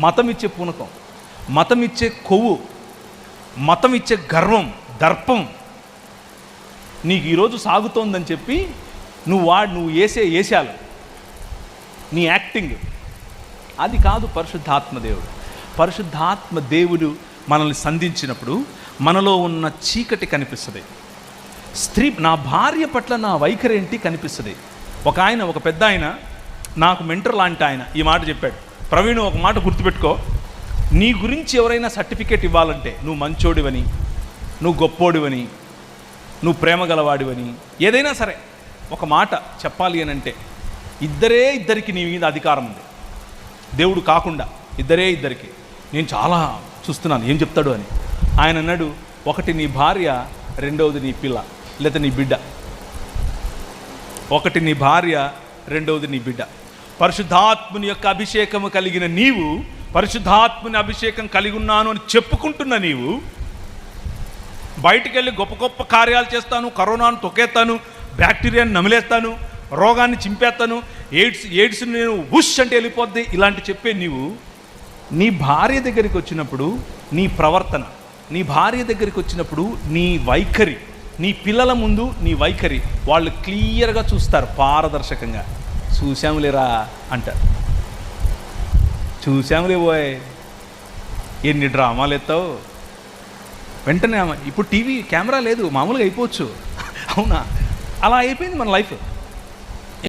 మతం ఇచ్చే పూనకం, మతం ఇచ్చే కొవ్వు, మతం ఇచ్చే గర్వం, దర్పం నీకు ఈరోజు సాగుతోందని చెప్పి నువ్వు వేసాలు, నీ యాక్టింగ్, అది కాదు పరిశుద్ధాత్మ దేవుడు. పరిశుద్ధాత్మ దేవుడు మనల్ని సంధించినప్పుడు మనలో ఉన్న చీకటి కనిపిస్తుంది. నా భార్య పట్ల నా వైఖరి ఏంటి కనిపిస్తుంది. ఒక పెద్ద ఆయన, నాకు మెంటర్ లాంటి ఆయన ఈ మాట చెప్పాడు, ప్రవీణ్ ఒక మాట గుర్తుపెట్టుకో, నీ గురించి ఎవరైనా సర్టిఫికేట్ ఇవ్వాలంటే నువ్వు మంచోడివని, నువ్వు గొప్పోడివని, నువ్వు ప్రేమ గలవాడివని, ఏదైనా సరే ఒక మాట చెప్పాలి అని అంటే ఇద్దరికి నీ మీద అధికారం ఉంది, దేవుడు కాకుండా ఇద్దరికి. నేను చాలా చూస్తున్నాను ఏం చెప్తాడు అని. ఆయన అన్నాడు, ఒకటి నీ భార్య, రెండవది నీ పిల్ల లేదా నీ బిడ్డ. ఒకటి నీ భార్య, రెండవది నీ బిడ్డ. పరిశుద్ధాత్ముని యొక్క అభిషేకము కలిగిన నీవు, పరిశుద్ధాత్ముని అభిషేకం కలిగి ఉన్నాను అని చెప్పుకుంటున్న నీవు బయటికి వెళ్ళి గొప్ప గొప్ప కార్యాలు చేస్తాను, కరోనాను తొక్కేస్తాను, బ్యాక్టీరియాని నమిలేస్తాను, రోగాన్ని చింపేస్తాను, ఎయిడ్స్ నేను ఉష్ అంటే వెళ్ళిపోద్ది, ఇలాంటి చెప్పే నీవు నీ భార్య దగ్గరికి వచ్చినప్పుడు నీ ప్రవర్తన, నీ భార్య దగ్గరికి వచ్చినప్పుడు నీ వైఖరి, నీ పిల్లల ముందు నీ వైఖరి వాళ్ళు క్లియర్గా చూస్తారు, పారదర్శకంగా. చూసాములేరా అంటారు. చూసాములే పోయ్, ఎన్ని డ్రామాలు ఎత్తావు వెంటనే. ఇప్పుడు టీవీ కెమెరా లేదు, మామూలుగా అయిపోవచ్చు. అవునా? అలా అయిపోయింది మన లైఫ్.